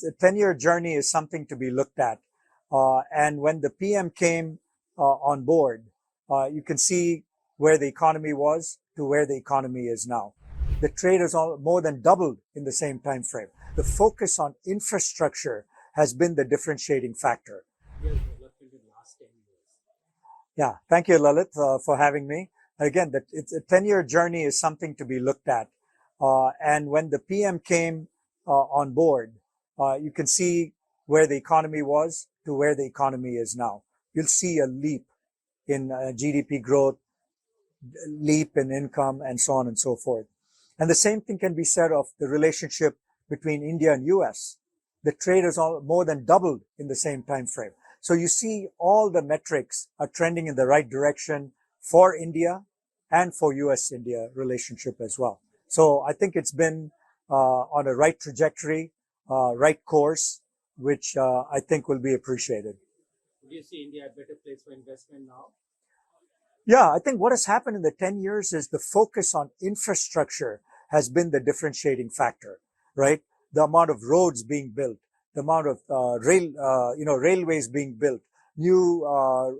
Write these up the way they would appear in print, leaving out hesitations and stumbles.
a 10-year journey is something to be looked at. And when the PM came on board, you can see where the economy was to where the economy is now. The trade has more than doubled in the same time frame. The focus on infrastructure has been the differentiating factor. Yeah, thank you, Lalit, for having me. Again, it's a 10-year journey is something to be looked at. And when the PM came on board, you can see where the economy was to where the economy is now. You'll see a leap in GDP growth, leap in income, and so on and so forth. And the same thing can be said of the relationship between India and US. The trade has more than doubled in the same time frame. So you see all the metrics are trending in the right direction for India and for US-India relationship as well. So I think it's been on a right trajectory, right course, which I think will be appreciated. Do you see India a better place for investment now? Yeah, I think what has happened in the 10 years is the focus on infrastructure has been the differentiating factor, right? The amount of roads being built, the amount of railways being built, new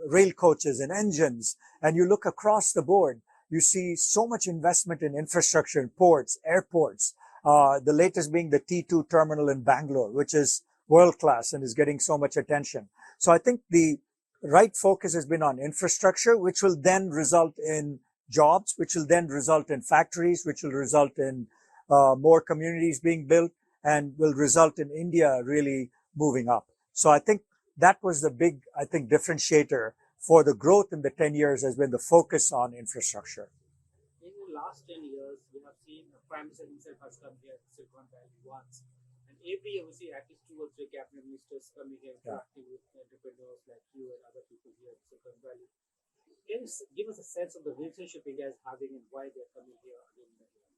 rail coaches and engines, and you look across the board, you see so much investment in infrastructure in ports, airports, the latest being the T2 terminal in Bangalore, which is world-class and is getting so much attention. So I think the right focus has been on infrastructure, which will then result in jobs, which will then result in factories, which will result in more communities being built, and will result in India really moving up. So I think that was the big, differentiator for the growth in the 10 years has been the focus on infrastructure. In the last 10 years, we have seen the Prime Minister himself has come here to Silicon Valley once. And every year we see at least 2 or 3 cabinet ministers coming here interacting with entrepreneurs like you and other people here in Silicon Valley. Can you give us a sense of the relationship India is having and why they're coming here again?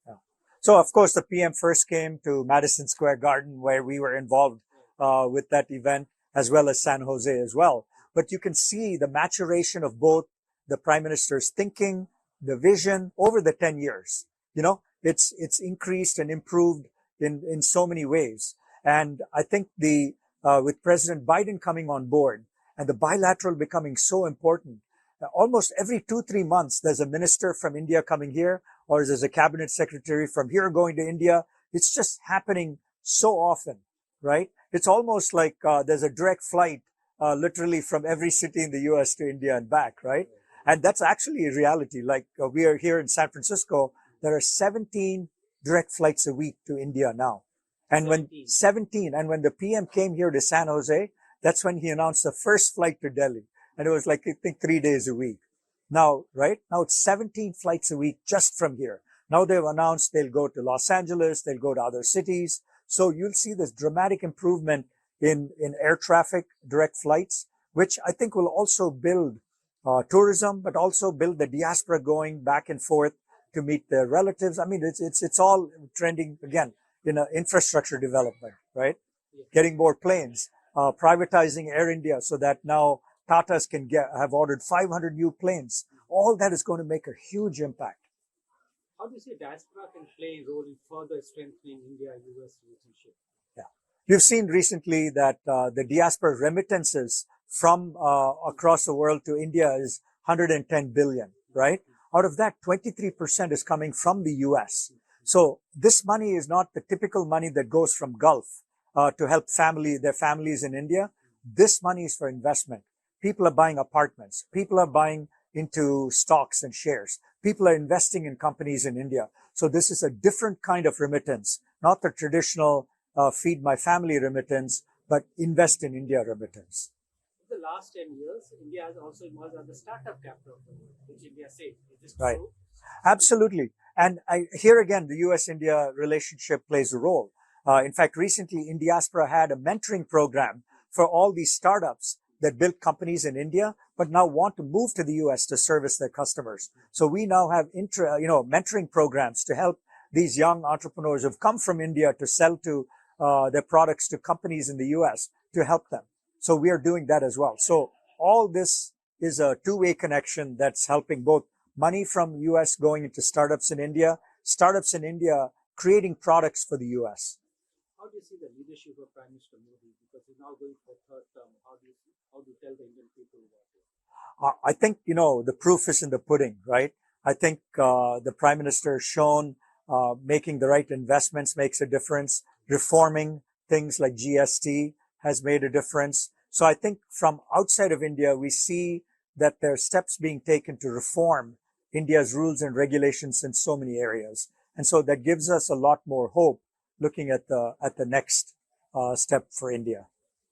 Yeah. So, of course, the PM first came to Madison Square Garden, where we were involved with that event, as well as San Jose as well. But you can see the maturation of both the Prime Minister's thinking, the vision over the 10 years. You know, it's increased and improved in so many ways. And I think with President Biden coming on board and the bilateral becoming so important, almost every 2-3 months, there's a minister from India coming here, or there's a cabinet secretary from here going to India. It's just happening so often, right? It's almost like there's a direct flight, literally from every city in the US to India and back, right? And that's actually a reality. Like we are here in San Francisco, there are 17 direct flights a week to India now. And 17, and when the PM came here to San Jose, that's when he announced the first flight to Delhi. And it was like, I think 3 days a week. Now, right? Now it's 17 flights a week just from here. Now they've announced they'll go to Los Angeles, they'll go to other cities. So you'll see this dramatic improvement in air traffic, direct flights, which I think will also build tourism, but also build the diaspora going back and forth to meet their relatives. I mean, it's all trending again in infrastructure development, right? Getting more planes, privatizing Air India so that now Tatas have ordered 500 new planes. All that is going to make a huge impact. How do you see diaspora can play a role in further strengthening India-US relationship? Yeah. You've seen recently that the diaspora remittances from across the world to India is 110 billion, right? Out of that, 23% is coming from the US. So this money is not the typical money that goes from Gulf to help their families in India. This money is for investment. People are buying apartments. People are buying into stocks and shares. People are investing in companies in India. So this is a different kind of remittance, not the traditional feed my family remittance, but invest in India remittance. In the last 10 years, India has also emerged as the startup capital of the world, which India said. Is this right. true? Absolutely. And here again, the US-India relationship plays a role. In fact, recently, Indiaspora had a mentoring program for all these startups that built companies in India, but now want to move to the US to service their customers. So we now have mentoring programs to help these young entrepreneurs who've come from India to sell to their products to companies in the US to help them. So we are doing that as well. So all this is a two-way connection that's helping both money from US going into startups in India creating products for the US. How do you see the leadership of Prime Prime Minister Modi, because he's now going for the third term. How do you tell the Indian people about it? I think, the proof is in the pudding, right? I think the Prime Minister has shown making the right investments makes a difference. Reforming things like GST has made a difference. So I think from outside of India, we see that there are steps being taken to reform India's rules and regulations in so many areas. And so that gives us a lot more hope looking at the next step for India.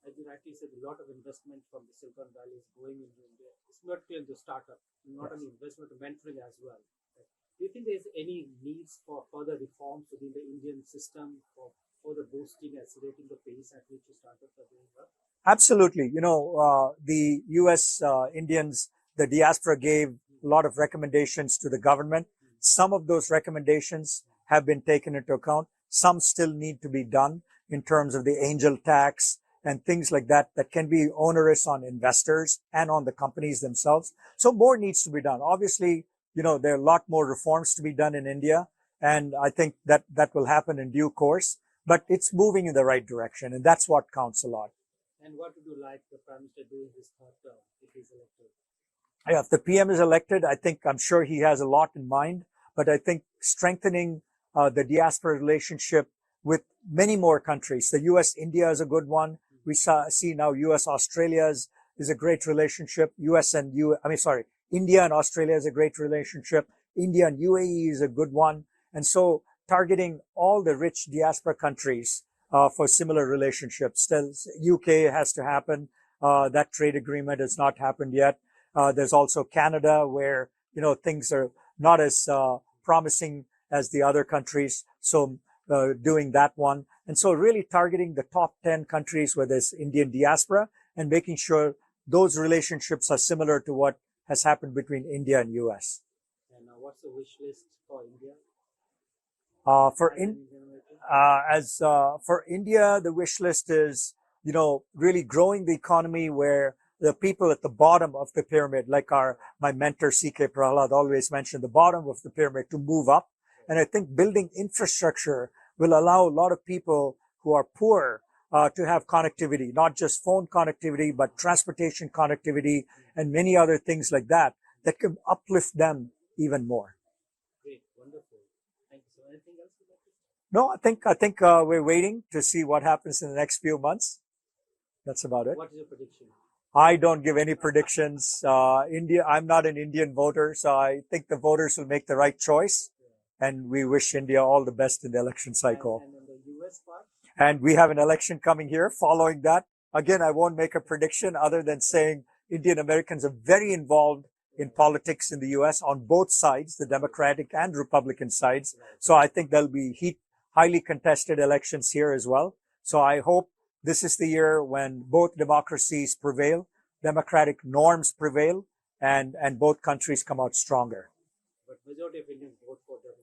As you rightly said, a lot of investment from the Silicon Valley is going into India. It's not clear into startup, not only investment, mentoring as well. Do you think there's any needs for further reforms within the Indian system for further boosting, accelerating the pace at which the startups are doing well? Absolutely. The U.S. Indians, the diaspora gave a lot of recommendations to the government. Some of those recommendations have been taken into account. Some still need to be done in terms of the angel tax and things like that can be onerous on investors and on the companies themselves. So more needs to be done. Obviously, there are a lot more reforms to be done in India, and I think that will happen in due course. But it's moving in the right direction, and that's what counts a lot. And what would you like the Prime Minister doing his third term if he's elected? Yeah, if the PM is elected, I'm sure he has a lot in mind, but I think strengthening the diaspora relationship with many more countries. The US-India is a good one. We see now US-Australia is a great relationship. India and Australia is a great relationship. India and UAE is a good one. And so targeting all the rich diaspora countries for similar relationships. Still, UK has to happen. That trade agreement has not happened yet. There's also Canada where, things are not as promising as the other countries. So doing that one. And so really targeting the top 10 countries where there's Indian diaspora and making sure those relationships are similar to what has happened between India and US. And what's the wish list for India? For India, the wish list is, really growing the economy where the people at the bottom of the pyramid, like my mentor, C.K. Prahalad, always mentioned, the bottom of the pyramid to move up. And I think building infrastructure will allow a lot of people who are poor to have connectivity, not just phone connectivity, but transportation connectivity and many other things like that can uplift them even more. Great, wonderful. Thank you. So anything else you'd like to say? No, I think we're waiting to see what happens in the next few months. That's about it. What is your prediction? I don't give any predictions. I'm not an Indian voter, so I think the voters will make the right choice. And we wish India all the best in the election cycle. And in the US part? And we have an election coming here following that. Again, I won't make a prediction other than saying Indian Americans are very involved in politics in the US on both sides, the Democratic and Republican sides. So I think there'll be highly contested elections here as well. So I hope this is the year when both democracies prevail, democratic norms prevail, and both countries come out stronger. But majority of Indians vote for Democrats.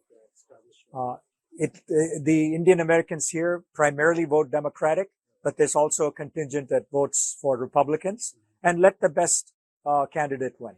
The Indian Americans here primarily vote Democratic, but there's also a contingent that votes for Republicans, and let the best candidate win.